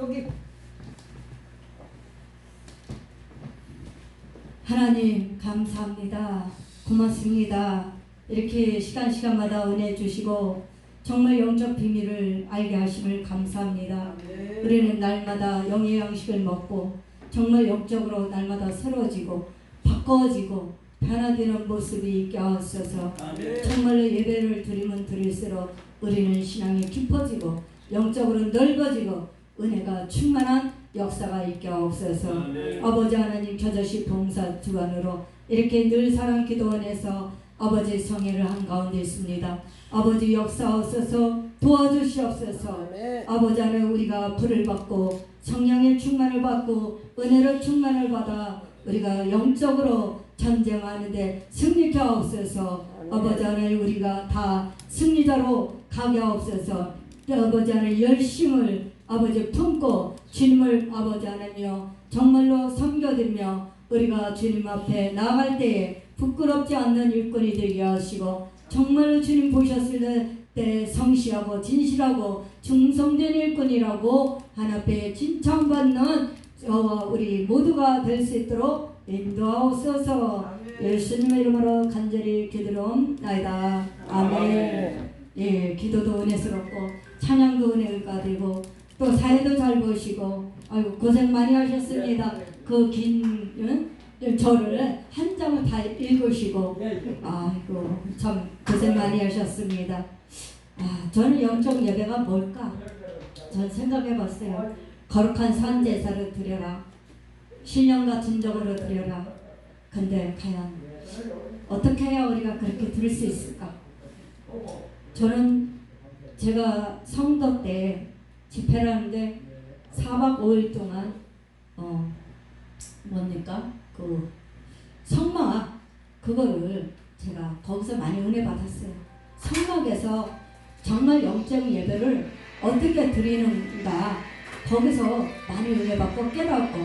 여기. 하나님 감사합니다. 고맙습니다. 이렇게 시간마다 은혜 주시고 정말 영적 비밀을 알게 하심을 감사합니다. 우리는 날마다 영의 양식을 먹고 정말 영적으로 날마다 새로워지고 바꿔지고 변화되는 모습이 있게 하옵소서. 정말로 예배를 드리면 드릴수록 우리는 신앙이 깊어지고 영적으로 넓어지고 은혜가 충만한 역사가 있게 하옵소서. 아버지 하나님 겨자씨 봉사 주관으로 이렇게 늘 사랑 기도원에서 아버지 성회를 한가운데 있습니다. 아버지 역사하옵소서, 도와주시옵소서. 아버지 안에 우리가 불을 받고 성령의 충만을 받고 은혜로 충만을 받아 우리가 영적으로 전쟁하는데 승리케 하옵소서. 아버지 안에 우리가 다 승리자로 가게 하옵소서. 아버지 안에 열심을 아버지 품고 주님을 아버지 하나며 정말로 섬겨드리며 우리가 주님 앞에 나아갈 때에 부끄럽지 않는 일꾼이 되게 하시고 정말로 주님 보셨을 때 성실하고 진실하고 충성된 일꾼이라고 하나님께 칭찬받는 우리 모두가 될 수 있도록 인도하옵소서. 예수님의 이름으로 간절히 기도하옵나이다. 아멘. 예, 기도도 은혜스럽고 찬양도 은혜가 되고 또 사회도 잘 보시고 아이고 고생 많이 하셨습니다. 그 긴 저를 한 장을 다 읽으시고 아이고 참 고생 많이 하셨습니다. 저는 영적 예배가 뭘까? 전 생각해봤어요. 거룩한 산제사를 드려라. 신령과 진정으로 드려라. 근데 과연 어떻게 해야 우리가 그렇게 들을 수 있을까? 저는 제가 성도 때 집회를 하는데 4박 5일 동안 뭡니까? 그 성막 그거를 제가 거기서 많이 은혜 받았어요. 성막에서 정말 영적 예배를 어떻게 드리는가 거기서 많이 은혜 받고 깨닫고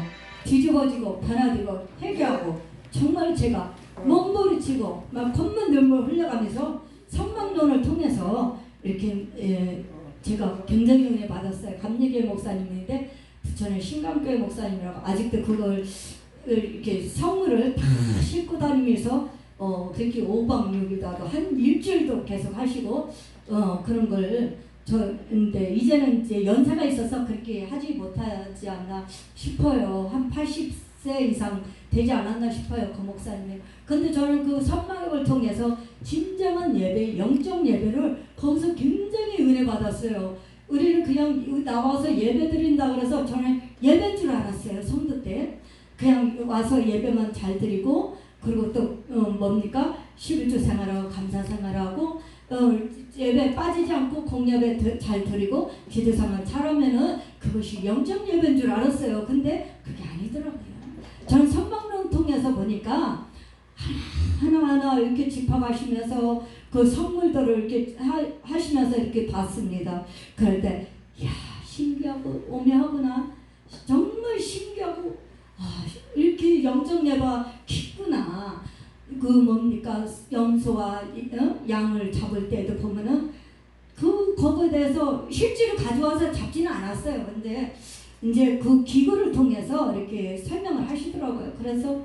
뒤집어지고 변화되고 회개하고 정말 제가 몸부리치고 막 콧물 눈물 흘려가면서 성막론을 통해서 이렇게 제가 굉장히 은혜 받았어요. 감리교회 목사님인데 부천의 신감교회 목사님이라고 아직도 그걸 이렇게 성물을 다 싣고 다니면서 그렇게 5박 6일도 한 일주일도 계속 하시고 그런 걸 근데 이제는 이제 연세가 있어서 그렇게 하지 못하지 않나 싶어요. 한 80세 이상 되지 않았나 싶어요. 그 목사님이. 근데 저는 그 선망을 통해서 진정한 예배, 영적 예배를 거기서 굉장히 은혜 받았어요. 우리는 그냥 나와서 예배 드린다 그래서 저는 예배인 줄 알았어요. 성도 때. 그냥 와서 예배만 잘 드리고 그리고 또 뭡니까? 11조 생활하고 감사 생활하고 예배 빠지지 않고 공예배 잘 드리고 기도 생활 잘하면은 그것이 영적 예배인 줄 알았어요. 근데 그게 아니더라고요. 저는 선방론 통해서 보니까 하나하나 이렇게 짚어가시면서 그 선물들을 이렇게 하시면서 이렇게 봤습니다. 그럴 때, 이야, 신기하고 오묘하구나. 정말 신기하고, 이렇게 영적 예배가 깊구나. 그 뭡니까, 염소와 양을 잡을 때도 보면은, 거기에 대해서 실제로 가져와서 잡지는 않았어요. 근데, 이제 그 기구를 통해서 이렇게 설명을 하시더라고요. 그래서,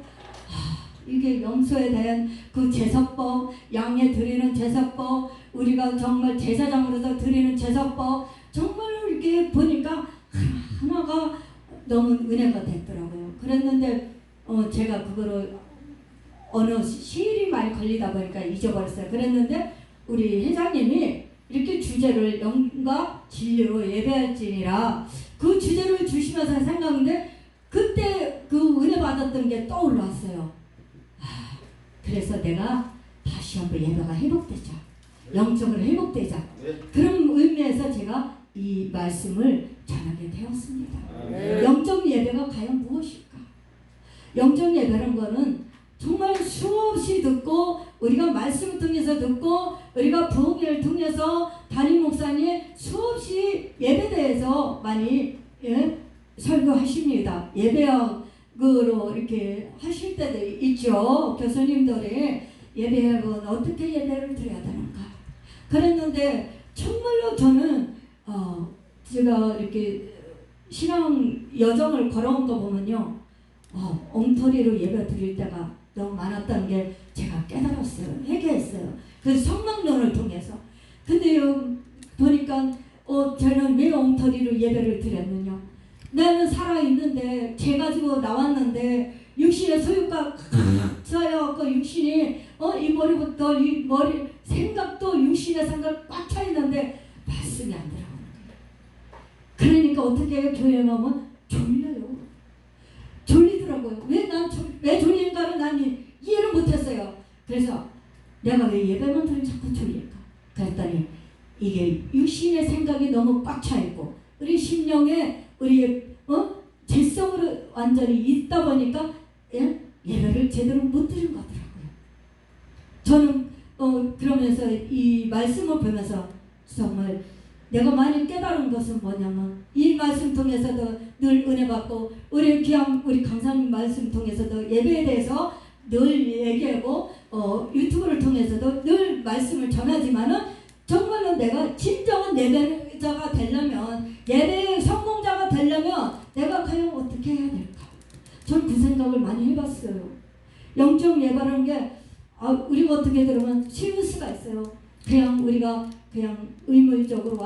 이게 염소에 대한 그 제사법, 양에 드리는 제사법, 우리가 정말 제사장으로서 드리는 제사법, 정말로 이렇게 보니까 하나가 너무 은혜가 됐더라고요. 그랬는데 제가 그거를 어느 시일이 많이 걸리다 보니까 잊어버렸어요. 그랬는데 우리 회장님이 이렇게 주제를 영과 진리로 예배할지니라 그 주제를 주시면서 생각했는데 그때 그 은혜 받았던 게 떠올랐어요. 그래서 내가 다시 한번 예배가 회복되자. 영적으로 회복되자. 그런 의미에서 제가 이 말씀을 전하게 되었습니다. 영적 예배가 과연 무엇일까? 영적 예배라는 거는 정말 수없이 듣고 우리가 말씀을 통해서 듣고 우리가 부흥회를 통해서 담임 목사님 수없이 예배에 대해서 많이 설교하십니다. 예배학으로 이렇게 하실 때도 있죠. 교수님들이 예배학은 어떻게 예배를 드려야 되는가. 그랬는데 정말로 저는 제가 이렇게 신앙 여정을 걸어온 거 보면요, 엉터리로 예배 드릴 때가 너무 많았다는 게 제가 깨달았어요. 회개했어요. 그래서 성막론을 통해서. 근데요, 보니까 저는 왜 엉터리로 예배를 드렸느냐. 나는 살아있는데, 죄 가지고 나왔는데, 육신의 소유가 쌓여갖고 육신이 이 머리부터 이 머리 생각도 육신의 생각 꽉 차 있는데 말씀이 안 들어가는 거예요. 그러니까 어떻게 해요? 교회 오면 졸려요. 졸리더라고요. 왜 졸린가를 난 이해를 못했어요. 그래서 내가 왜 예배만 들으면 자꾸 졸릴까? 그랬더니 이게 육신의 생각이 너무 꽉 차 있고 우리 심령에 우리 질성으로 완전히 있다 보니까 예배를 제대로 못 드린 것 같더라고요. 저는 그러면서 이 말씀을 보면서 정말 내가 많이 깨달은 것은 뭐냐면 이 말씀 통해서도 늘 은혜 받고 우리 귀한 우리 강사님 말씀 통해서도 예배에 대해서 늘 얘기하고 유튜브를 통해서도 늘 말씀을 전하지만은 정말로 내가 진정한 예배자가 되려면 예배의 성공자가 되려면 내가 과연 어떻게 해야 될까? 저는 그 생각을 많이 해봤어요. 영적 예배라는 게 우리가 어떻게 들으면 쉬울 수가 있어요. 그냥 우리가 그냥 의무적으로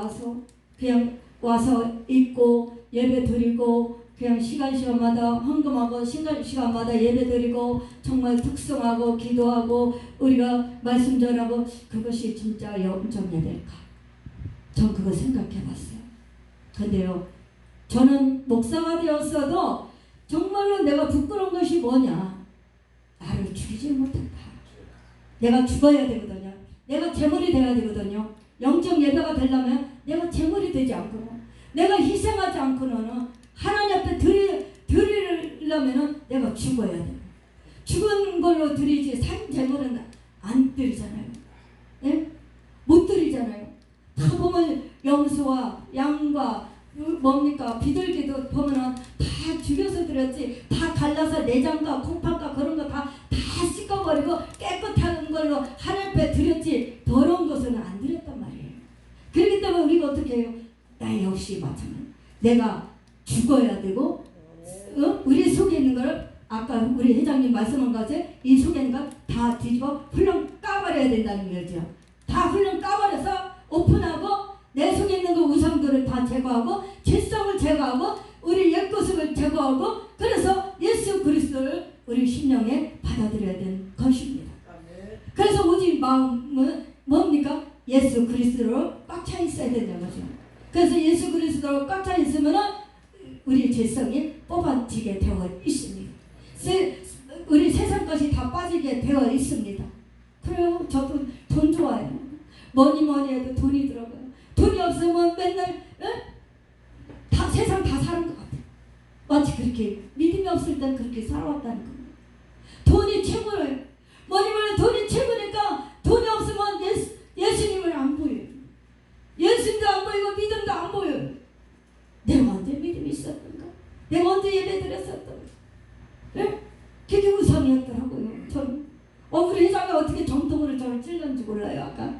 와서 있고 예배 드리고 그냥 시간마다 헌금하고 시간마다 예배 드리고 정말 특성하고 기도하고 우리가 말씀 전하고 그것이 진짜 영적 예배일까? 전 그거 생각해봤어요. 근데요, 저는 목사가 되었어도 정말로 내가 부끄러운 것이 뭐냐? 나를 죽이지 못했다. 내가 죽어야 되거든요. 내가 제물이 돼야 되거든요. 영적 예배가 되려면 내가 제물이 되지 않고는 내가 희생하지 않고는 하나님 앞에 드리려면 내가 죽어야 돼요. 죽은 걸로 드리지 산 제물은 안 드리잖아요. 예? 못 드리잖아요. 다 보면 염소와 양과 뭡니까 비둘기도 보면은 다 죽여서 드렸지. 다 갈라서 내장과 콩팥과 그런 거 다 씻어버리고 깨끗한 걸로 하나님 앞에 드렸지 더러운 것은 안 드렸단 말이에요. 그렇기 때문에 우리가 어떻게 해요? 나 역시 마찬가지. 내가 죽어야 되고 우리 속에 있는 걸 아까 우리 회장님 말씀한 것이 이 속에 있는 걸 다 뒤집어 훌렁 까버려야 된다는 거죠. 다 훌렁 까버려서 오픈하고 내 속에 있는 그 우상들을 다 제거하고 죄성을 제거하고 우리 옛것을 제거하고 그래서 예수 그리스도를 우리 심령에 받아들여야 되는 것입니다. 그래서 오직 마음은 뭡니까? 예수 그리스도로 꽉 차 있어야 된다는 거죠. 그래서 예수 그리스도로 꽉 차 있으면 우리 죄성이 뽑아지게 되어 있습니다. 우리 세상 것이 다 빠지게 되어 있습니다. 그래요. 저도 돈 좋아해요. 뭐니 해도 돈이 들어가요. 돈이 없으면 맨날 다 세상 다 사는 것 같아요. 마치 그렇게 믿음이 없을 땐 그렇게 살아왔다는 겁니다. 돈이 최고예요. 뭐니 돈이 최고니까 돈이 없으면 예수님을 안 보여요. 예수님도 안 보이고 믿음도 안 보여요. 내가 언제 믿음이 있었던가? 내가 언제 예배 드렸었던가? 네? 그게 우상이었더라고요. 저는 우리 회장이 어떻게 정통으로 저를 찔렀는지 몰라요. 아까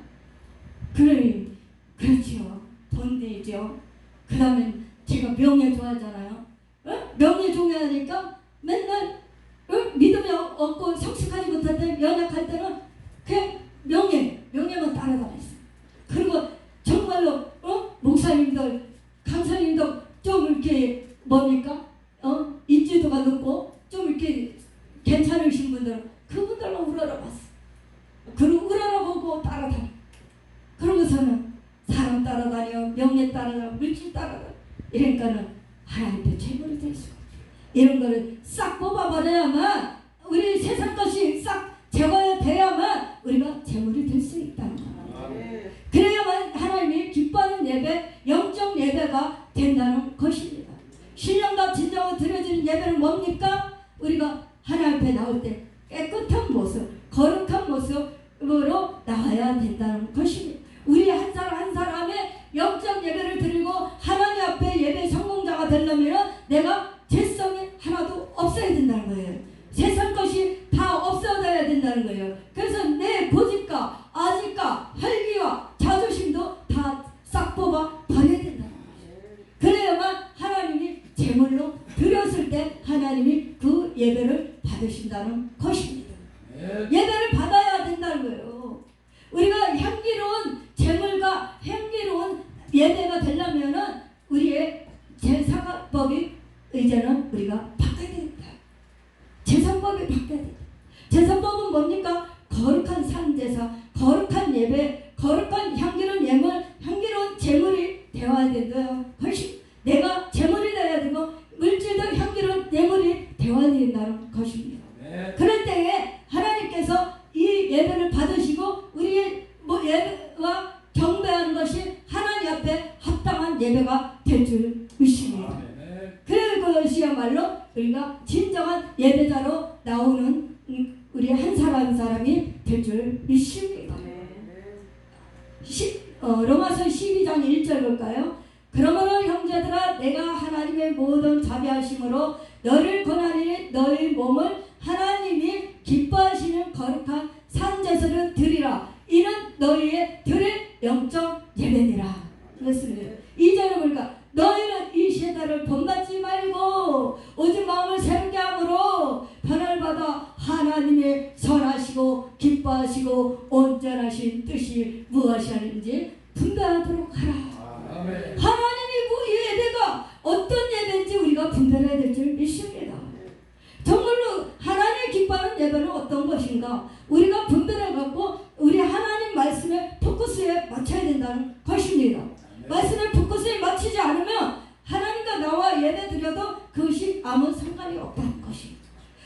그렇지요. 돈이죠. 그 다음에 제가 명예 좋아하잖아요. 명예 좋아하니까 맨날 믿음이 없고 성숙하지 못할 때 연약할 때는 그냥 명예만 따라다녔어요. 그리고 정말로 목사님들 강사님도 좀 이렇게 뭡니까 인지도가 높고 좀 이렇게 괜찮으신 분들은 그분들만 우러러봤어. 그리고 우러러보고 따라다녀. 그러고서는 사람 따라다녀, 명예 따라다녀, 물질 따라다녀. 이러니까는 하나님께 제물이 될 수가 없어요. 이런 거를 싹 뽑아버려야만 우리 세상 것이 싹 제거돼야만 우리가 제물이 될 수 있다는 거예요. 그래야만 하나님이 기뻐하는 예배, 영적 예배가 된다는 것입니다. 신령과 진정으로 드려지는 예배는 뭡니까? 우리가 하나님 앞에 나올 때 깨끗한 모습, 거룩한 모습으로 나와야 된다는 것입니다. 우리 한 사람 한 사람의 영적 예배를 드리고 하나님 앞에 예배 성공자가 되려면 내가 죄성이 하나도 없어야 된다는 거예요. 세상 것이 다 없어져야 된다는 거예요. 그래서 내 고집과 아집과 활기와 자존심도 다 싹 뽑아 버려야 된다는 거예요. 그래야만 하나님이 예배를 받으신다는 것입니다. 예배를 받아야 된다는 거예요. 우리가 향기로운 제물과 향기로운 예배가 되려면은 우리의 제사법이 이제는 우리가 바꿔야 됩니다. 제사법이 바뀌어야 됩니다. 제사법은 뭡니까? 거룩한 산제사, 거룩한 예배, 거룩한 향기로운 예물, 향기로운 제물이 되어야 된다. 훨씬 내가 제물이 되어야 되고 물질도 향기로운 예물이 되어야 된다는 것입니다. 그럴 때에 하나님께서 이 예배를 받으시고 우리의 예배와 경배하는 것이 하나님 앞에 합당한 예배가 될 줄 믿습니다. 그것이야말로 우리가 진정한 예배자로 나오는 우리 한 사람 한 사람이 될 줄 믿습니다. 로마서 12장 1절 볼까요? 그러므로 형제들아 내가 하나님의 모든 자비하심으로 너를 권하니 너희 몸을 하나님이 기뻐하시는 거룩한 산제사를 드리라. 이는 너희의 드릴 영적 예배니라. 그렇습니다. 2절을 보니까 너희는 이 세대를 본받지 말고 오직 마음을 새롭게 함으로 변화를 받아 하나님의 선하시고 기뻐하시고 온전하신 뜻이 무엇이었는지 분별하도록 하라. 하나님이 예배가 어떤 예배인지 우리가 분별해야 될 줄 믿습니다. 정말로 하나님 기뻐하는 예배는 어떤 것인가? 우리가 분별해갖고 우리 하나님 말씀에 포커스에 맞춰야 된다는 것입니다. 말씀에 포커스에 맞추지 않으면 하나님과 나와 예배 드려도 그것이 아무 상관이 없다는 것입니다.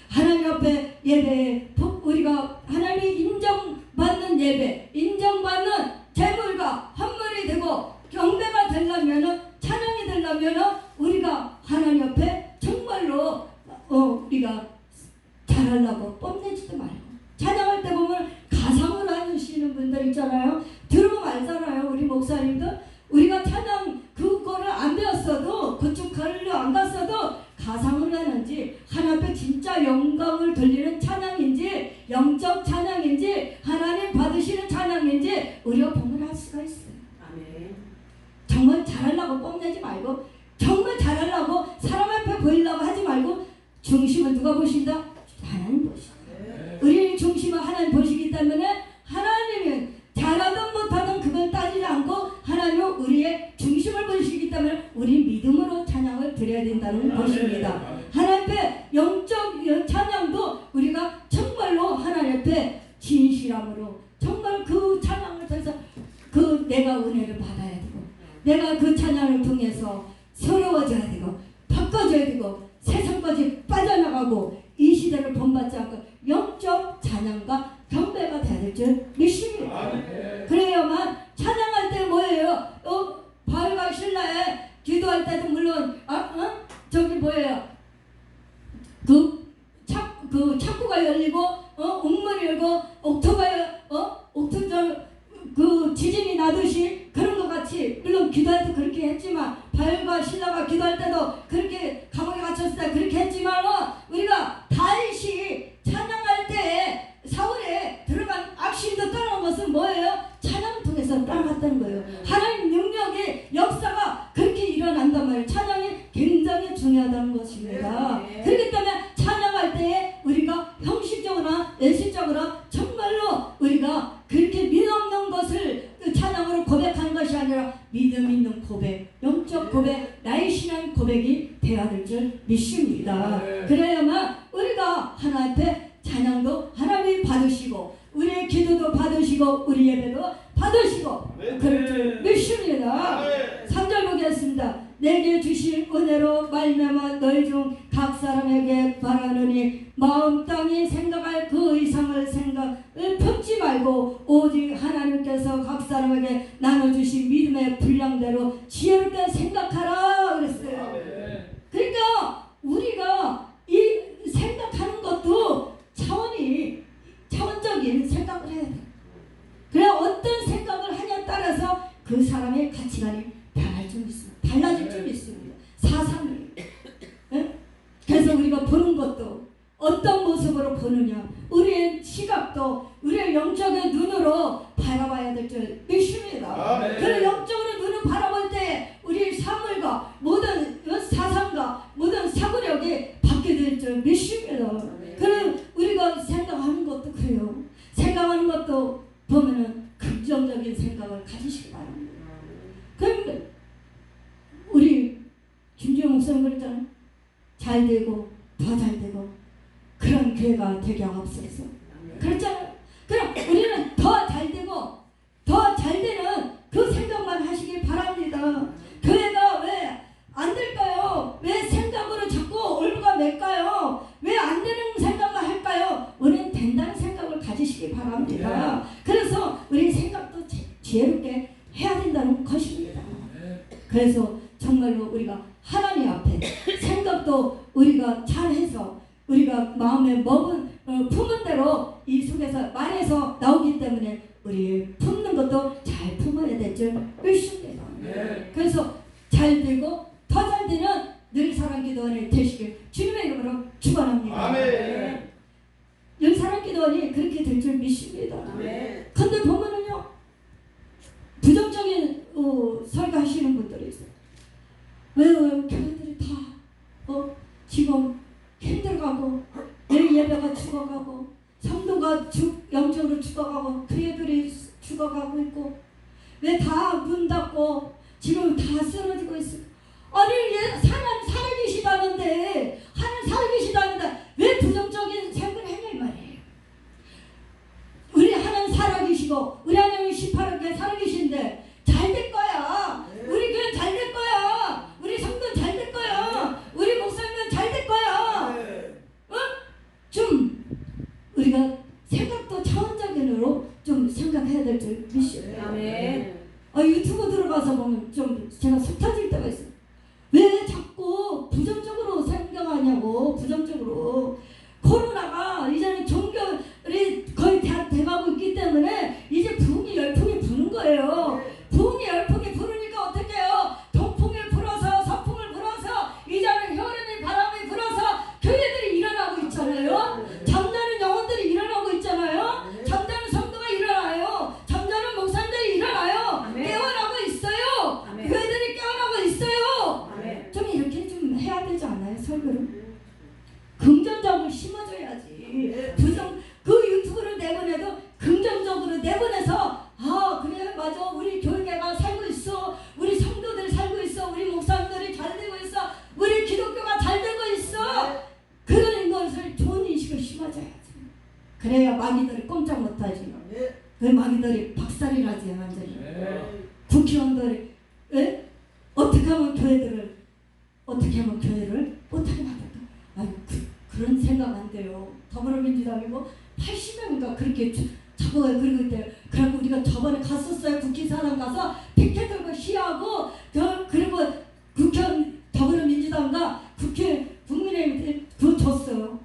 하나님 앞에 예배에 우리가 하나님이 인정받는 예배, 인정받는 제물과 헌물이 되고 경배가 되려면 찬양이 되려면 우리가 하나님 앞에 정말로 우리가 잘하려고 뽐내지도 말고 찬양할 때 보면 가상을 하시는 분들 있잖아요. 들으면 알잖아요. 우리 목사님들 우리가 찬양 그거를 안 배웠어도 그쪽 거리로 안 갔어도 가상을 하는지 하나님 앞에 진짜 영광을 돌리는 찬양인지 영적 찬양인지 하나님 받으시는 찬양인지 우리가 보면 알 수가 있어요. 아멘. 정말 잘하려고 뽐내지 말고 정말 잘하려고 사람 앞에 보이려고 하지 말고 중심을 누가 보신다? 하나님 보신다. 우리의 중심은 하나님 보시기 때문에 하나님은 잘하든 못하든 그걸 따지지 않고 하나님은 우리의 중심을 보시기 때문에 우리 믿음으로 찬양을 드려야 된다는 것입니다. 하나님 앞에 영적 찬양도 우리가 정말로 하나님 앞에 진실함으로 정말 그 찬양을 통해서 그 내가 은혜를 받아야 되고 내가 그 찬양을 통해서 새로워져야 되고 바꿔져야 되고 세상까지 빠져나가고 이 시대를 본받지 않고 영적 찬양과 경배가 돼야 될 줄 믿습니다. 그래야만 찬양할 때 뭐예요? 바울과 신라에 기도할 때도 물론 저기 뭐예요? 그 창고가 열리고 옥문이 열고 그 지진이 나듯이 그런 것 같이 물론 기도할 때 그렇게 했지만 바울과 신라가 기도할 때도 그렇게 감옥에 갇혔을 때 그렇게 했지만 우리가 다윗이 찬양할 때 사울에 들어간 악신도 떠난 것은 뭐예요? 찬양을 통해서 떠나갔다는 거예요. 하나님 능력의 역사가 그렇게 일어난단 말이에요. 찬양이 굉장히 중요하다는 것입니다. 그렇기 때문에 찬양할 때에 우리가 형식적으로나 예식적으로 정말로 우리가 그렇게 믿음 없는 것을 찬양으로 고백하는 것이 아니라 믿음 있는 고백, 영적 고백, 나의 신앙 고백이 되어야 될 줄 믿습니다. 그래야만 우리가 하나님 앞에 찬양도 하나님이 받으시고 우리의 기도도 받으시고 우리 예배도 받으시고 그럴 줄 믿습니다. 3절 보겠습니다. 내게 주신 은혜로 말미암아 너희 중 각 사람에게 바라느니 마음 땅이 생각할 그 이상을 생각을 품지 말고 오직 하나님께서 각 사람에게 나눠주신 믿음의 분량대로 지혜롭게 생각하라 그랬어요. 그러니까 우리가 이 생각하는 것도 차원적인 생각을 해야 돼. 그래 어떤 생각을 하냐에 따라서 그 사람의 가치관이 변할 줄 믿습니다. 달라질 줄 믿습니다. 사상이. 그래서 우리가 보는 것도 어떤 모습으로 보느냐 우리의 시각도 우리의 영적인 눈으로 바라봐야 될 줄 믿습니다. 그런 영적으로 눈을 바라볼 때 우리의 사물과 모든 사상과 모든 사고력이 바뀌게 될 줄 믿습니다. 잘 되고 더 잘 되고 그런 교회가 되게 없어서 그렇잖아요. 그럼 우리는 더 잘 되고 더 잘 되는 그 생각만 하시길 바랍니다. 교회가 왜 안 될까요? 왜 생각으로 자꾸 올무가 맬까요? 왜 안 되는 생각만 할까요? 우리는 된다는 생각을 가지시기 바랍니다. 그래서 우리 생각도 지혜롭게 해야 된다는 것입니다. 그래서 정말로 우리가 하나님 앞에 생각도 우리가 잘해서 우리가 마음에 품은 대로 이 속에서 말에서 나오기 때문에 우리 품는 것도 잘 품어야 될 줄 믿습니다. 그래서 잘 되고 더 잘 되는 늘 사랑 기도원이 되시길 주님의 이름으로 축원합니다. 아멘. 늘 사랑 기도원이 그렇게 될 줄 믿습니다. 근데 보면은요 부정적인 설교하시는 분들이 있어요. 왜 교회들이 다 지금 힘들어가고 내일 예배가 죽어가고 성도가 영적으로 죽어가고 교회들이 죽어가고 있고 왜 다 문 닫고 지금 다 쓰러지고 있어요. 아니 하나님 살아계시다는데 왜 부정적인 생각을 했냐 이 말이에요. 우리 하나님 살아계시고 우리 하나님 18억에 살아계신데 잘 될 거야. 우리 교회 잘 될 거야. 우리 성도는 잘 될 거야. 우리 목사님은 잘 될 거야. 좀 우리가 생각도 차원적으로 좀 생각해야 될 줄 믿습니다. 유튜브 들어가서 보면 좀 제가 속 터질 때가 있어요. 왜 자꾸 부정적으로 생각하냐고. 부정적으로 코로나가 이제는 종교들이 거의 다 돼가고 있기 때문에 이제 부흥이 열풍이 부는 거예요. 부흥이 열풍이 부르니까 어떻게 해요? 동풍을 불어서 서풍을 불어서 이제는 흐르는 바람이 불어서 교회들이 일어나고 있잖아요. 잠자는 영혼들이 일어나고 있잖아요. 잠자는 성도가 일어나요. 잠자는 목사님들이 일어나요. 깨어나고 있어요. 교회들이 깨어나고 있어요. 좀 이렇게 좀 해야 되지 않아요? 설교를 긍정적으로 심어줘야지. 그 유튜브를 내보내도 긍정적으로 내보내서 그래 맞아 우리 교회가 살고 있어. 우리 성도들 살고 있어. 우리 목사님들이 잘 되고 있어. 우리 기독교가 잘 되고 있어. 그런 것을 좋은 인식을 심어줘야지. 그래야 마귀들이 꼼짝 못하지. 그 마귀들이 박살이라지 완전히. 국회의원들이 어떻게 하면 교회를 못하게 만들까? 그런 생각 안 돼요. 더불어민주당이고 80명인가 그렇게 자꾸 그러고 있대요. 그리고 우리가 저번에 갔었어요. 국회의사당 가서 피켓 들고 시위하고 그리고 더불어민주당과 국민의힘 그거 줬어요.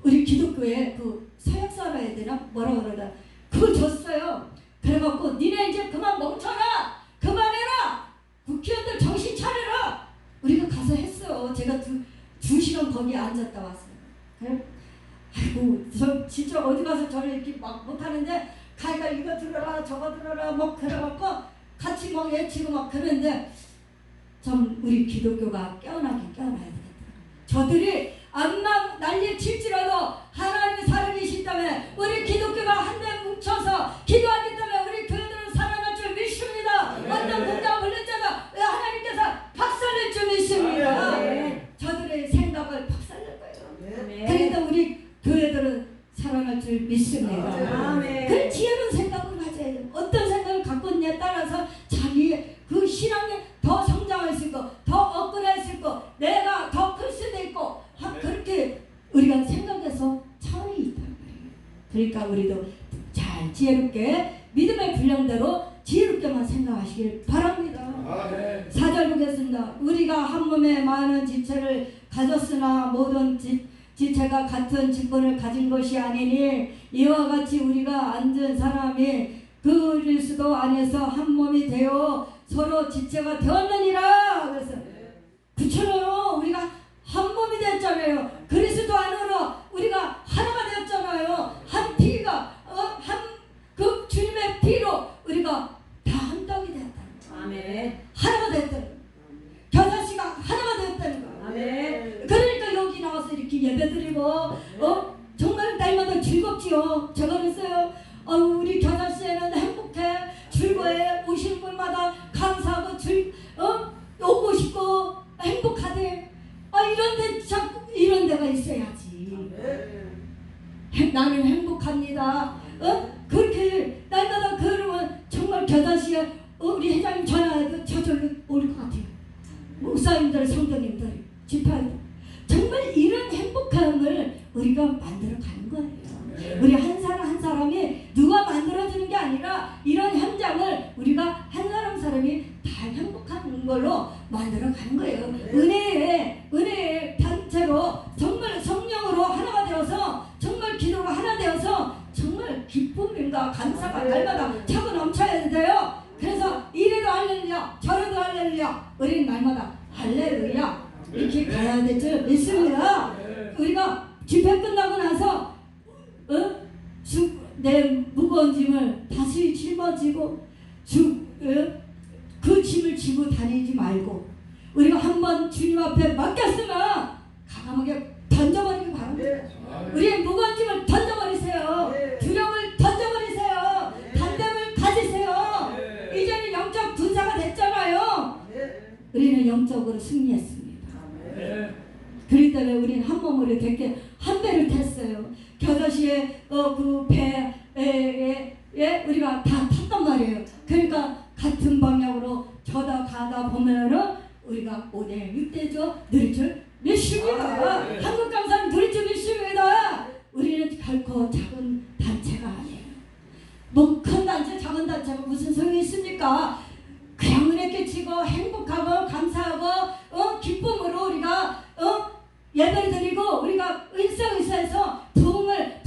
우리 기독교에 그 서약사라 해야 되나? 뭐라 그러다 그걸 줬어요. 그래갖고 니네 이제 그만 멈춰라. 그만해라. 국회의원들 정신 차려라. 우리가 가서 했어요. 제가 2시간 거기에 앉았다 왔어요. 아이고 저 진짜 어디 가서 저를 이렇게 막 못하는데 가니까 이거 들어라 저거 들어라 뭐 그래갖고 같이 막 외치고 막 그러는데 좀 우리 기독교가 깨어나야 되겠다. 저들이 암만 난리 칠지라도 하나님이 살아계신 때문에 우리 기독교가 한데 뭉쳐서 기도하기 때문에 우리 교회들은 살아날 줄 믿습니다. 어떤 공장 불렸잖아. 하나님께서 박살낼 줄 믿습니다. 저들의 생각을 박살낼 거예요. 그러니까 우리 교회들은 살아날 줄 믿습니다. 그 지혜로운 생각을 가져야 돼요. 어떤 생각을 갖고 있냐에 따라서 자기의 그 신앙이 더 성장할 수 있고 더 업그레이드 할 수 있고 내가 더 클 수도 있고 그렇게 우리가 생각해서 차원이 있단 말이에요. 그러니까 우리도 잘 지혜롭게 믿음의 분량대로 지혜롭게만 생각하시길 바랍니다. 4절 보겠습니다. 우리가 한 몸에 많은 지체를 가졌으나 모든 지체가 같은 직분을 가진 것이 아니니 이와 같이 우리가 앉은 사람이 그리스도 안에서 한 몸이 되어 서로 지체가 되었느니라. 그래서 그렇잖아요. 우리가 한 몸이 됐잖아요. 그리스도 안으로 우리가 하나가 되었잖아요. 한 피가 그 주님의 피로 우리가 다 한 떡이 되었다는 거예요. 하나가 되었다는 거예요. 겨자씨가 하나가 되었다는 거예요. 그러니까 여기 나와서 이렇게 예배드리고 정말 날마다 즐겁지요. 제가 그랬어요. 우리 겨자씨에는 행복해 즐거워해. 오시는 분마다 감사하고 오고 싶고 행복하대. 이런데 참 있어야지. 나는 행복합니다. 그렇게 날마다 그러면 정말 겨자씨에 우리 회장님 전화해도 저절로 올 것 같아요. 목사님들, 성도님들, 집회들 정말 이런 행복함을 우리가 만들어가는 거예요. 우리 한 사람 한 사람이 누가 만들어주는 게 아니라 이런 현장을 우리가 한 사람 사람이 다 행복한 걸로 만들어가는 거예요. 은혜의 단체로 정말 성령으로 하나가 되어서 정말 기도로 하나 되어서 정말 기쁨과 감사가 날마다 차고 넘쳐야 돼요. 그래서 이래도 할렐루야, 저래도 할렐루야, 우리는 날마다 할렐루야 이렇게 가야 될 줄 믿습니다. 우리가 집회 끝나고 나서 내 무거운 짐을 다시 짊어지고 그 짐을 지고 다니지 말고 우리가 한번 주님 앞에 맡겼으면 과감하게 던져버리기 바랍니다. 우리의 무거운 짐을 던져버리세요. 두려움을 던져버리세요. 담대함을 가지세요. 이제는 영적 군사가 됐잖아요. 우리는 영적으로 승리했습니다. 그렇기 때문에 우리는 한 몸으로 됐게 한 배를 탔어요. 겨자씨의 그 배에 우리가 다 탔단 말이에요. 그러니까 같은 방향으로 저다 가다 보면은 우리가 5대 6대죠. 누릴 줄 믿습니다. 한국 감사는 누릴 줄 믿습니다. 우리는 결코 작은 단체가 아니에요. 뭐 큰 단체, 작은 단체가 무슨 소용이 있습니까? 그냥 은혜 끼치고 행복하고 감사하고 기쁨으로 우리가 예배를 드리고 우리가 일상에서 불을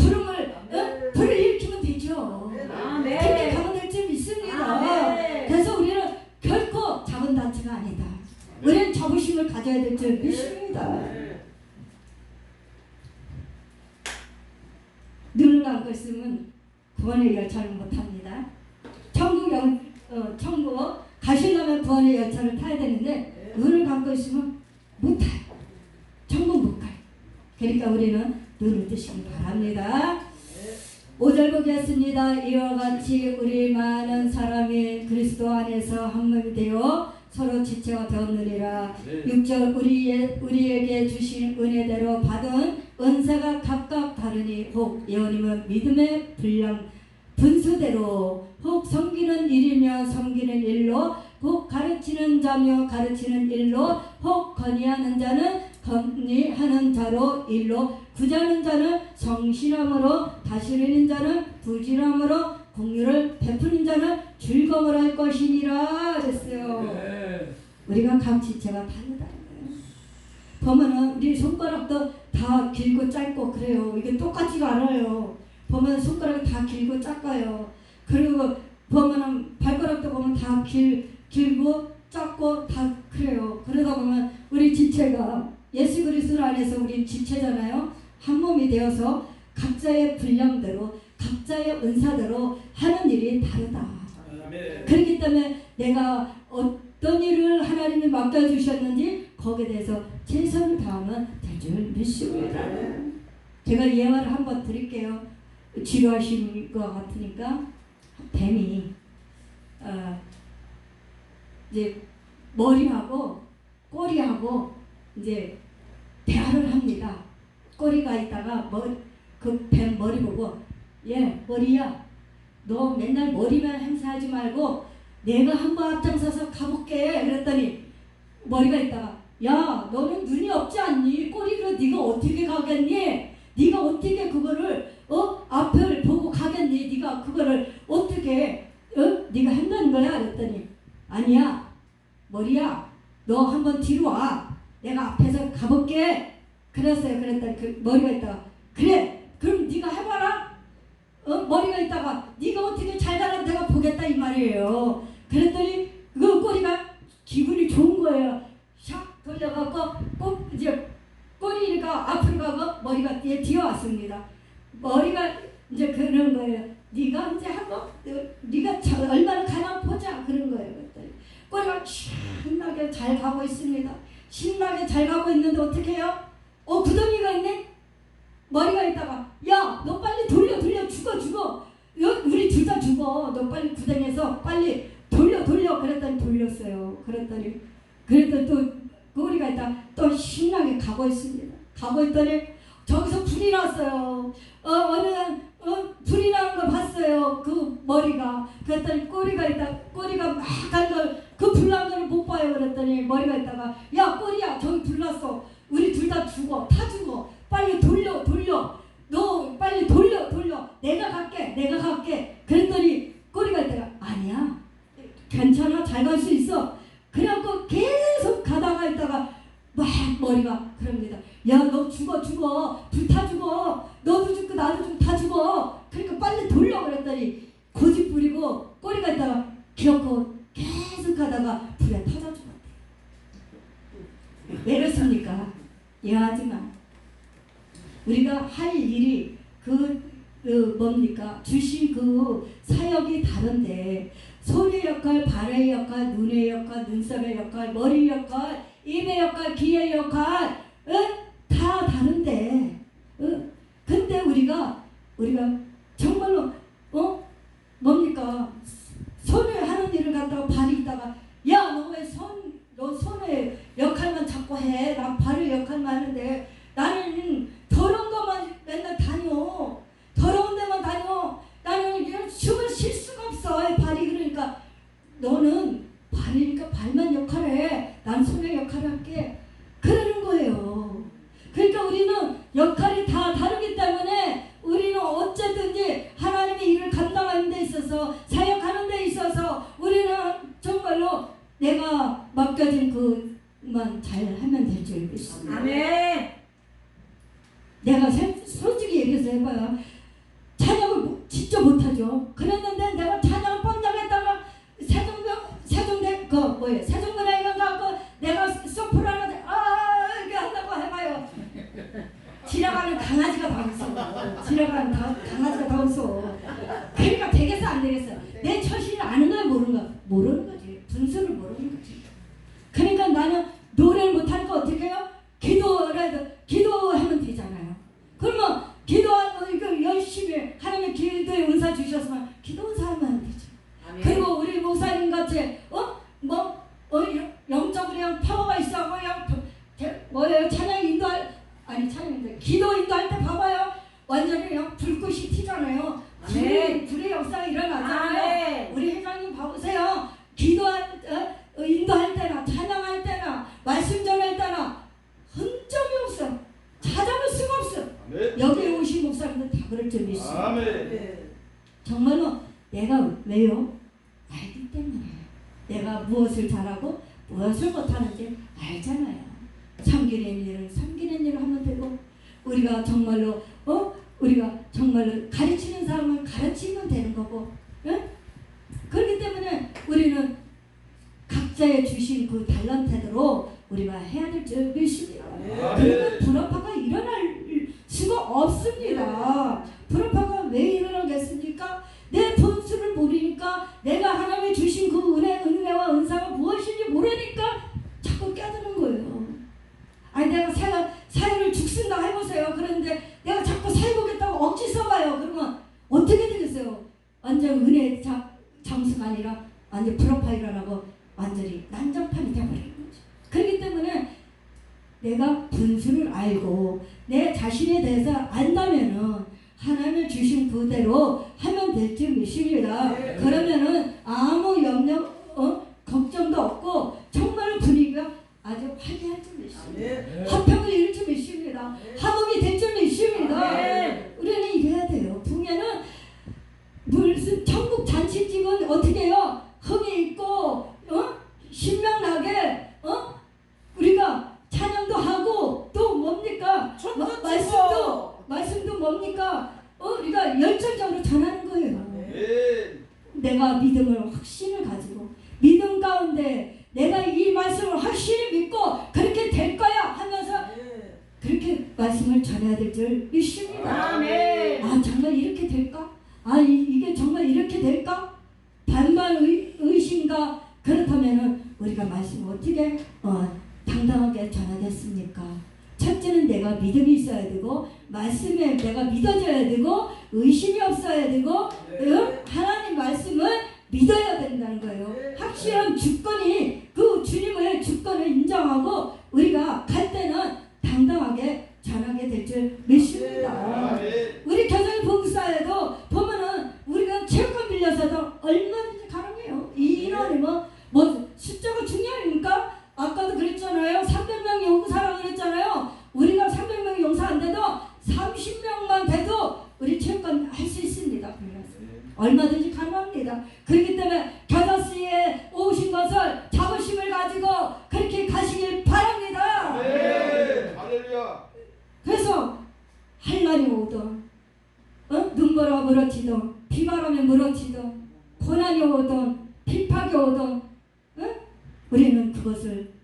일으키면 되죠. 그렇게 가면 될 줄 믿습니다. 그래서 우리는 결코 작은 단체가 아니다. 우리는 자부심을 가져야 될 줄 믿습니다. 눈을 감고 있으면 구원의 열차를 못합니다. 천국 가시려면 구원의 열차를 타야 되는데 눈을 감고 있으면 못 타요. 천국 못 가요. 그러니까 우리는 눈을 뜨시기 바랍니다. 5절 보겠습니다. 이와 같이 우리 많은 사람이 그리스도 안에서 한 몸이 되어 서로 지체가 되었느니라. 6절 우리에게 주신 은혜대로 받은 은사가 각각 다르니 혹 예언이면 믿음의 분수대로 혹 섬기는 일이며 섬기는 일로 혹 가르치는 자며 가르치는 일로 혹 건의하는 자는 건의하는 자로 일로 구자는 자는 성실함으로 다스리는 자는 부지런함으로 공유를 베푸는 자는 즐거움을 할 것이니라 그랬어요. 우리가 각 지체가 다르다는 거예요. 보면은 우리 손가락도 다 길고 짧고 그래요. 이게 똑같지가 않아요. 보면 손가락이 다 길고 작아요. 그리고 보면은 발가락도 보면 다 길고 작고 다 그래요. 그러다 보면 우리 지체가 예수 그리스도 안에서 우리 지체잖아요. 한 몸이 되어서 각자의 분량대로 각자의 은사대로 하는 일이 다르다. 그렇기 때문에 내가 어떤 일을 하나님이 맡겨주셨는지 거기에 대해서 최선을 다하면 될 줄 믿습니다. 제가 예화를 한번 드릴게요. 지루하신 것 같으니까 뱀이 이제 머리하고 꼬리하고 이제 대화를 합니다. 꼬리가 있다가 그 뱀 머리 보고 얘 머리야 너 맨날 머리만 행사하지 말고 내가 한번 앞장서서 가볼게 그랬더니 머리가 있다가 야 너는 눈이 없지 않니? 꼬리로 네가 어떻게 가겠니? 네가 어떻게 그거를 앞을 보고 가겠니? 네가 그거를 어떻게 네가 한다는 거야? 그랬더니 아니야 머리야 너 한번 뒤로 와 내가 앞에서 가볼게 그랬어요. 그랬더니 그 머리가 있다가 그래 그럼 네가 해봐라. 머리가 있다가 네가 어떻게 잘 가나 내가 보겠다 이 말이에요. 그랬더니 그 꼬리가 기분이 좋은 거예요. 샥 돌려갖고 꼭 이제 꼬리가 앞으로 가고 머리가 뒤에 왔습니다. 머리가 이제 그런 거예요. 네가 이제 한번 네가 얼마나 가나 보자 그런 거예요. 그랬더니 꼬리가 신나게 잘 가고 있습니다. 신나게 잘 가고 있는데 어떻게 해요? 구덩이가 있네? 머리가 있다가 야 너 빨리 돌려 죽어 우리 둘 다 죽어 너 빨리 구덩이에서 빨리 돌려 그랬더니 돌렸어요. 그랬더니 또 꼬리가 있다가 또 신나게 가고 있습니다. 가고 있더니 저기서 불이 났어요. 불이 나는 거 봤어요. 그 머리가. 그랬더니 꼬리가 있다. 꼬리가 막 간 걸, 그 불난 걸 못 봐요. 그랬더니 머리가 있다가, 야 꼬리야 저기 불 났어. 우리 둘 다 죽어. 다 죽어. 빨리 돌려. 너 빨리 돌려. 내가 갈게. 그랬더니 꼬리가 있다가, 아니야. 괜찮아. 잘 갈 수 있어. 그래갖고 계속 가다가 있다가 막 머리가 그럽니다. 야 너 죽어. 불 타 죽어. 너도 죽고 나도 죽고 다 죽어. 그러니까 빨리 돌려. 그랬더니 고집 부리고 꼬리가 있다가 기어코 계속 가다가 불에 터져 죽었대. 왜 그렇습니까? 이해하지만 우리가 할 일이 뭡니까? 주신 그 사역이 다른데 손의 역할, 발의 역할, 눈의 역할, 눈썹의 역할, 머리 역할, 입의 역할, 귀의 역할 다 다른데 근데 우리가 정말로 뭡니까? 손을 하는 일을 갖다가 발이 있다가 야 너 왜 너 손의 역할만 자꾸 해? 난 발의 역할만 하는데 나는 더러운 것만 맨날 다녀. 더러운 데만 다녀. 나는 이런 숨을 쉴 수가 없어. 발이. 그러니까 너는 발이니까 발만 역할해. 난 손의 역할을 할게. 그러는 거예요. 그러니까 우리는 역할이 다 다르기 때문에 우리는 어쨌든지 하나님의 일을 감당하는 데 있어서 사역하는 데 있어서 우리는 정말로 내가 맡겨진 그만 잘 하면 될 줄 믿습니다. 아멘. 내가 솔직히 얘기해서 해봐요. 찬양을 진짜 못하죠. 그랬는데 내가 찬양을 뻔장했다가 세종문화회관 가고 내가 소프라노 이렇게 한다고 해봐요. 지나가는 강아지가 다 웃어. 강아지가 다 웃어. 그러니까 되겠어 안 되겠어. 내 처신을 아는 거야 모르는 거야? 모르는 거지. 분수를 모르는 거지. 그러니까 나는 노래를 못하니까 어떻게 해요? 기도하면 되잖아요. 그러면 기도하고 열심히 하나님 기도의 은사 주셨으면 기도 은사하면 하면 되죠. 아멘. 그리고 우리 목사님 같이 영적으로 그냥 파워가 있어. 찬양 인도할 기도 인도할 때 봐봐요. 완전히 그냥 불꽃이 튀잖아요. 불의 역사가 일어나잖아요. 아멘. 우리 회장님 봐보세요. 인도할 때나 찬양할 때나 말씀 전할 때나 흔적이 없어. 찾아볼 수가 없어. 아멘. 여기에 오신 목사님들 다 그럴 줄 믿습니다. 정말로 내가 왜요? 알기 때문에. 내가 무엇을 잘하고 무엇을 못하는지 알잖아요. 섬기는 일을 하면 되고 우리가 정말로 가르치는 사람을 가르치면 되는 거고 그렇기 때문에 우리는 각자의 주신 그 달란트대로 우리가 해야 될 줄 믿습니다. 그러면 불화파가 일어날 수가 없습니다. 불화파가 왜 일어나겠습니까? 내 분수를 모르니까 내가 하나님이 주신 그 은혜와 은사가 무엇인지 모르니까 자꾸 깨드는 거예요. 아니 내가 사회를 죽순다 해보세요. 그런데 내가 자꾸 사회보겠다고 억지 써봐요. 그러면 어떻게 되겠어요? 완전 은혜 장수가 아니라 완전 불화파 일어나고 완전히 난장판이 되어버리는 거죠. 그렇기 때문에 내가 분수를 알고 내 자신에 대해서 안다면은 하나님을 주신 그대로 하면 될 줄 믿습니다. 그러면은 아무 염려 걱정도 없고 정말 분위기가 아주 화기할 줄 믿습니다. 화평을 이룰 줄 믿습니다. 화목이 될 줄 믿습니다. 우리는 이래야 돼요. 북에는 무슨 천국 잔치집은 어떻게 해요? 흥이 있고 신명나게 우리가 찬양도 하고 또 뭡니까? 말씀도 뭡니까? 우리가 열정적으로 전하는 거예요. 내가 믿음을 확신을 가지고 믿음 가운데 내가 이 말씀을 확실히 믿고 그렇게 될 거야 하면서 그렇게 말씀을 전해야 될 줄 믿습니다. 아멘. 아 정말 이렇게 될까? 이게 정말 이렇게 될까? 반반 의심과 그렇다면은 우리가 말씀을 어떻게 당당하게 전하겠습니까? 첫째는 내가 믿음이 있어야 되고 말씀에 내가 믿어져야 되고 의심이 없어야 되고 하나님 말씀을 믿어야 된다는 거예요. 확실한 주권이 그 주님의 주권을 인정하고 우리가 갈 때는 당당하게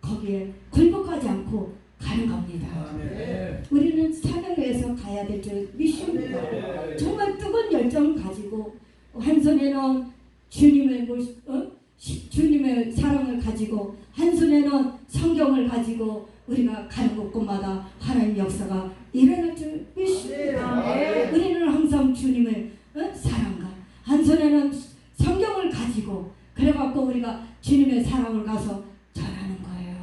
거기에 굴복하지 않고 가는 겁니다. 우리는 사명을 위해서 가야 될 줄 믿습니다. 정말 뜨거운 열정을 가지고 한 손에는 주님의 사랑을 가지고 한 손에는 성경을 가지고 우리가 가는 곳곳마다 하나님 역사가 일어날 줄 믿습니다. 우리는 항상 주님의 사랑과 한 손에는 성경을 가지고 그래갖고 우리가 주님의 사랑을 가서 전하는 거예요.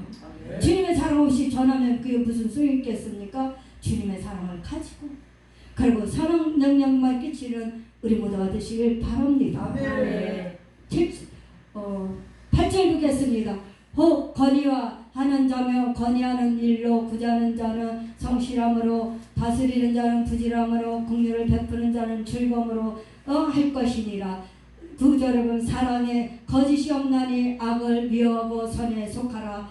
주님의 사랑 없이 전하면 그게 무슨 소용이 있겠습니까? 주님의 사랑을 가지고 그리고 사랑 능력만 끼치는 우리 모두가 되시길 바랍니다. 8절 보겠습니다. 혹 건의하는 자며 건의하는 일로 구자하는 자는 성실함으로 다스리는 자는 부지런함으로 긍휼을 베푸는 자는 즐거움으로 할 것이니라. 9절은 사랑에 거짓이 없나니 악을 미워하고 선에 속하라.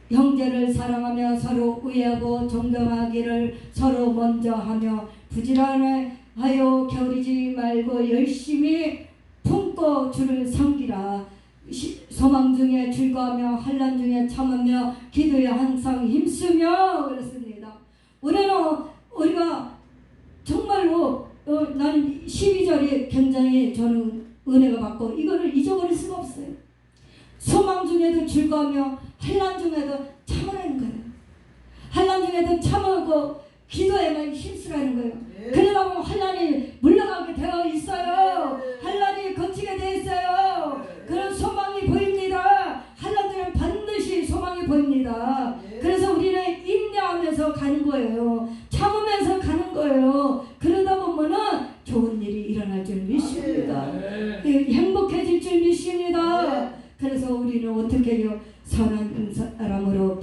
형제를 사랑하며 서로 우애하고 존경하기를 서로 먼저 하며 부지런하여 게으르지 말고 열심히 품고 주를 섬기라. 소망 중에 즐거워하며 환난 중에 참으며 기도에 항상 힘쓰며 그렇습니다. 우리가 정말로 나는 12절이 굉장히 저는 은혜가 받고 이거를 잊어버릴 수가 없어요. 소망 중에도 즐거워하며 환난 중에도 참으라는 거예요. 환난 중에도 참고 기도에만 힘쓰라는 거예요. 그러다 보면 환난이 물러가게 되어 있어요. 환난이 거치게 되어 있어요. 그런 소망이 보입니다. 환난 중에 반드시 소망이 보입니다. 그래서 우리는 인내하면서 가는 거예요. 참으면서 가는 거예요. 그러다 보면은 좋은 일이 일어날 줄 믿습니다. 행복해질 줄 믿습니다. 그래서 우리는 어떻게 해요? 선한 사람으로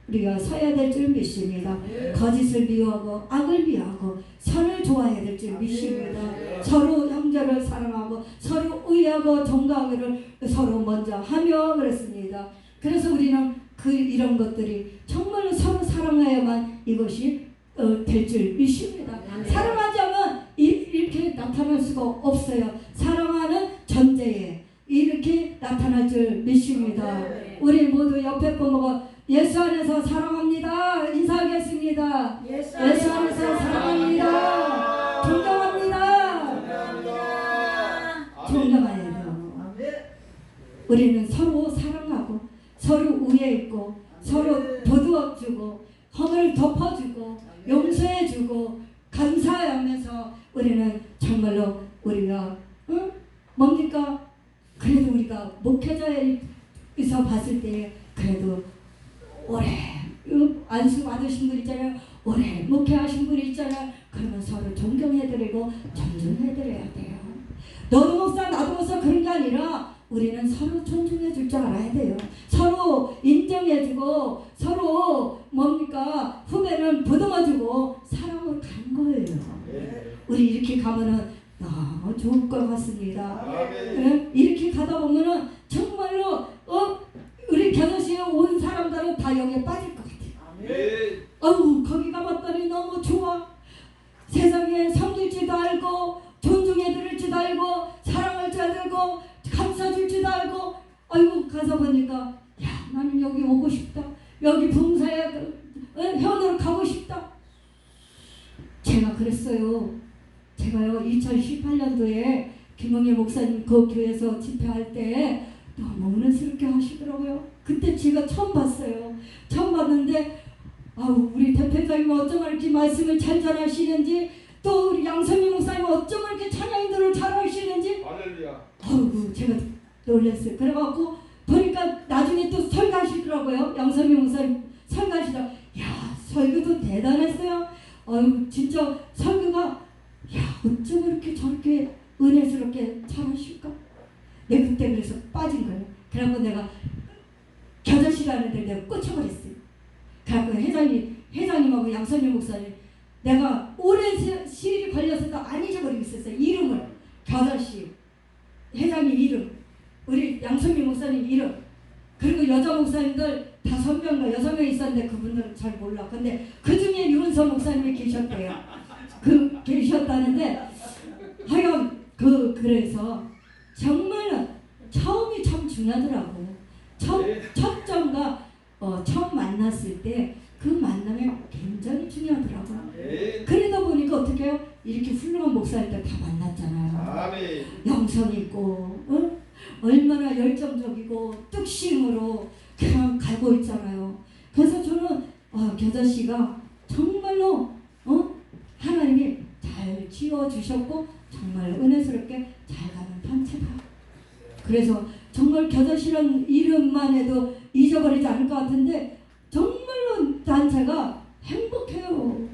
우리가 서야 될 줄 믿습니다. 거짓을 미워하고 악을 미워하고 선을 좋아해야 될 줄 믿습니다. 서로 형제를 사랑하고 서로 의하고 존경하기를 서로 먼저 하며 그랬습니다. 그래서 우리는 이런 것들이 정말로 서로 사랑해야만 이것이 될 줄 믿습니다. 사랑하지 않으면 이렇게 나타날 수가 없어요. 사랑하는 전제에 이렇게 나타날 줄 믿습니다. 우리 모두 옆에 분모가 예수 안에서 사랑합니다. 인사하겠습니다. 예수 안에서 사랑합니다. 존경합니다. 존경해야 돼요. 우리는 서로 사랑하고 서로 우애있고 서로 도둑주고 허물을 덮어주고 용서해주고 감사하면서 우리는 정말로 우리가 뭡니까? 그래도 우리가 목회자에서 봤을 때 그래도 오래 안수 받으신 분 있잖아요. 오래 목회하신 분 있잖아요. 그러면 서로 존경해드리고 존중해드려야 돼요. 너도 목사 나도 목사 그런 게 아니라 우리는 서로 존중해줄 줄 알아야 돼요. 서로 인정해주고 서로 뭡니까 후배는 보듬어주고 사랑으로 가는 거예요. 우리 이렇게 가면은 너무 좋을 것 같습니다. 이렇게 가다 보면은 정말로 우리 겨자씨에 온 사람들은 다 여기에 빠질 것 같아요. 거기 가봤더니 너무 좋아. 세상에 섬길 줄도 알고 존중해 드릴 줄도 알고 사랑할 줄 알고 감싸줄 줄도 알고 가서 보니까 야 나는 여기 오고 싶다. 여기 봉사에 현으로 가고 싶다. 제가 그랬어요. 제가요 2018년도에 김홍희 목사님 그 교회에서 집회할 때 너무 은혜스럽게 하시더라고요. 그때 제가 처음 봤어요. 처음 봤는데 우리 대표장님 어쩜 이렇게 말씀을 잘 전하시는지 또 우리 양선미 목사님 어쩜 이렇게 찬양들을 잘 하시는지 제가 놀랐어요. 그래갖고 보니까 나중에 또 설교하시더라고요. 양선미 목사님 설교하시다. 야 설교도 대단했어요. 진짜 설교가 어쩜 이렇게 저렇게 은혜스럽게 잘하실까? 내가 그때 그래서 빠진 거예요. 그래갖고 내가 겨자씨라는 데 내가 꽂혀버렸어요. 그래갖고 회장님하고 양선미 목사님 내가 오랜 시일이 걸렸어도 안 잊어버리고 있었어요. 이름을 겨자씨 회장님 이름 우리 양선미 목사님 이름 그리고 여자 목사님들 5명과 6명 있었는데 그분들은 잘 몰라. 근데 그 중에 유은서 목사님이 계셨대요. 계셨다는데 하여간 그래서 정말 처음이 참 중요하더라고. 첫 정과 처음 만났을 때 그 만남이 굉장히 중요하더라고요. 그러다 보니까 어떻게 해요? 이렇게 훌륭한 목사님들 다 만났잖아요. 영성 있고 얼마나 열정적이고 뚝심으로 그냥 가고 있잖아요. 그래서 저는 겨자씨가 정말로 하나님이 잘 지어주셨고 정말 은혜스럽게 잘 가는 단체다. 그래서 정말 겨자씨란 이름만 해도 잊어버리지 않을 것 같은데 정말로 단체가 행복해요.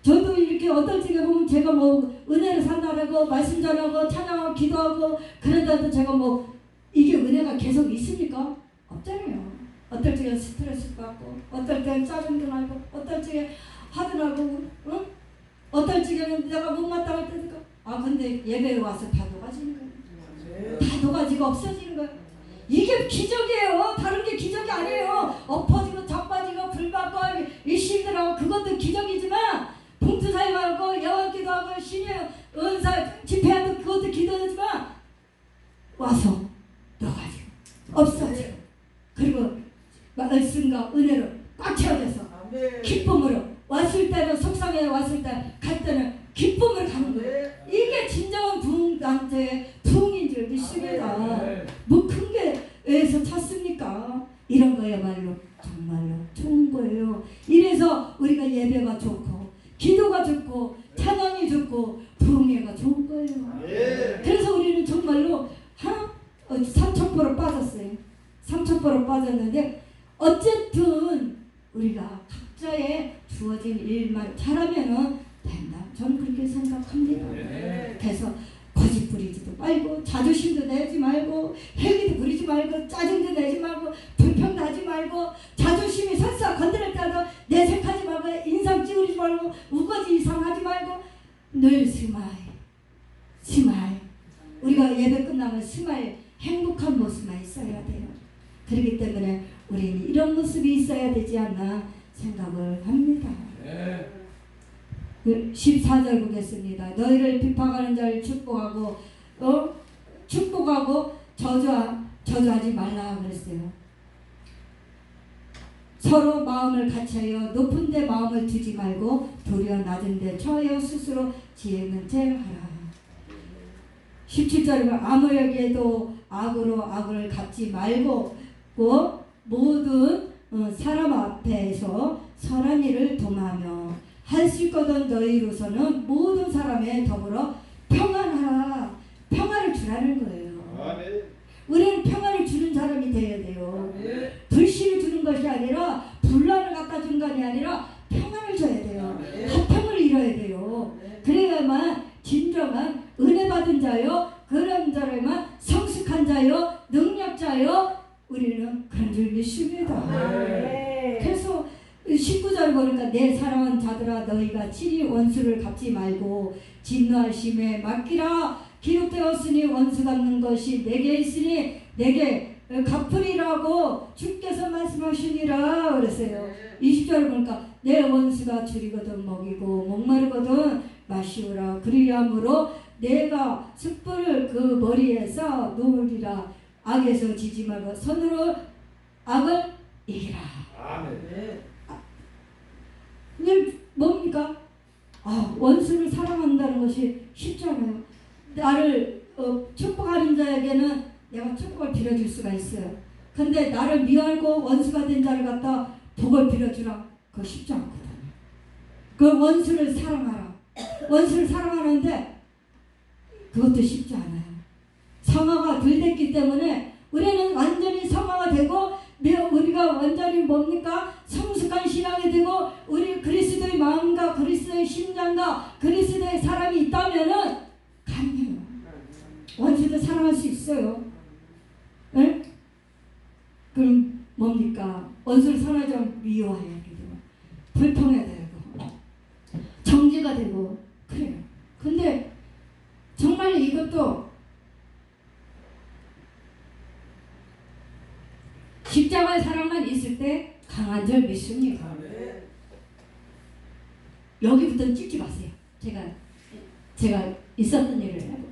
저도 이렇게 어떨 적에 보면 제가 뭐 은혜를 산다라고 말씀 전하고 찬양하고 기도하고 그러다도 제가 뭐 이게 은혜가 계속 있습니까? 없잖아요. 어떨 적에 스트레스 받고 어떨 때는 짜증도 나고 어떨 적에 하더라고 어떨 적에는 내가 못마땅할 때니까 근데 예배에 와서 다 녹아지는 거예요. 다 녹아지고 없어지는 거예요. 이게 기적이에요. 다른 게 기적이 아니에요. 엎어지고 자빠지고 불받고 일심들하고 그것도 기적이지만 봉투사역하고 영원기도하고 신의 은사 집회하도 그것도 기도하지만 와서 녹아지고 없어지고 그리고 말씀과 은혜로 꽉 채워져서 기쁨으로 왔을 때는 속상해 왔을 때 갈 때는 기쁨으로 가는 거예요. 이게 진정한 부흥단체의 부흥인 줄 믿습니다. 뭐 큰 게에서 찾습니까? 이런 거야말로 정말로 좋은 거예요. 이래서 우리가 예배가 좋고 기도가 좋고 찬양이 좋고 부흥회가 좋은 거예요. 그래서 우리는 정말로 3,000% 빠졌어요. 3,000% 빠졌는데 어쨌든 우리가 각자의 주어진 일만 잘하면은 된다. 저는 그렇게 생각합니다. 그래서 거짓 부리지도 말고 자존심도 내지 말고 회기도 부리지 말고 짜증도 내지 말고 불평나지 말고 자존심이 설사 건드릴 때도 내색하지 말고 인상 찌우리지 말고 우거지 이상하지 말고 늘 스마일 우리가 예배 끝나면 스마일 행복한 모습만 있어야 돼요. 그렇기 때문에 우리는 이런 모습이 있어야 되지 않나 생각을 합니다. 14절 보겠습니다. 너희를 비판하는 자를 축복하고 저주하지 말라 그랬어요. 서로 마음을 같이하여 높은 데 마음을 두지 말고 도리어 낮은 데 처하여 스스로 지혜 있는 채 하라. 17절에 아무에게도 악으로 악을 갚지 말고 모든 사람 앞에서 선한 일을 동하며 할 수 있거든 너희로서는 모든 사람에 더불어 평안하라. 평안을 주라는 거예요. 우리는 평안을 주는 사람이 되어야 돼요. 불신을 주는 것이 아니라 분란을 갖다 주는 것이 아니라 평안을 줘야 돼요. 화평을 이뤄야 돼요. 그래야만 진정한 은혜 받은 자요 그런 자라만 성숙한 자요 능력자요 우리는 그런 줄 믿습니다. 그래서 19절 보니까 내 사랑하는 자들아 너희가 친히 원수를 갚지 말고 진노하심에 맡기라. 기록되었으니 원수 갚는 것이 내게 있으니 내게 갚으리라고 주께서 말씀하시니라 그랬어요. 20절 보니까 내 원수가 줄이거든 먹이고 목마르거든 마시오라. 그리함으로 내가 숯불을 그 머리에 쌓아 놓으리라. 악에서 지지 말고 손으로 악을 이기라. 아멘. 뭡니까? 원수를 사랑한다는 것이 쉽지 않아요. 나를 축복하는 자에게는 내가 축복을 빌어줄 수가 있어요. 근데 나를 미워하고 원수가 된 자를 갖다 복을 빌어주라. 그거 쉽지 않거든요. 그 원수를 사랑하라. 원수를 사랑하는데 그것도 쉽지 않아요. 성화가 덜 됐기 때문에 우리는 완전히 성화가 되고 우리가 완전히 뭡니까? 성숙한 신앙이 되고 우리 그리스도의 마음과 그리스도의 심장과 그리스도의 사람이 있다면은 가능해요. 원수도 사랑할 수 있어요. 네? 그럼 뭡니까? 원수를 사랑하자면 미워해야 되고 불평해야 되고 정죄가 되고 그래요. 근데 정말 이것도 십자가의 사랑만 있을 때 강한 줄 믿습니다. 여기부터는 찍지 마세요. 제가 있었던 일을 해볼게요.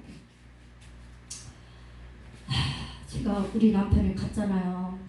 제가 우리 남편을 갔잖아요.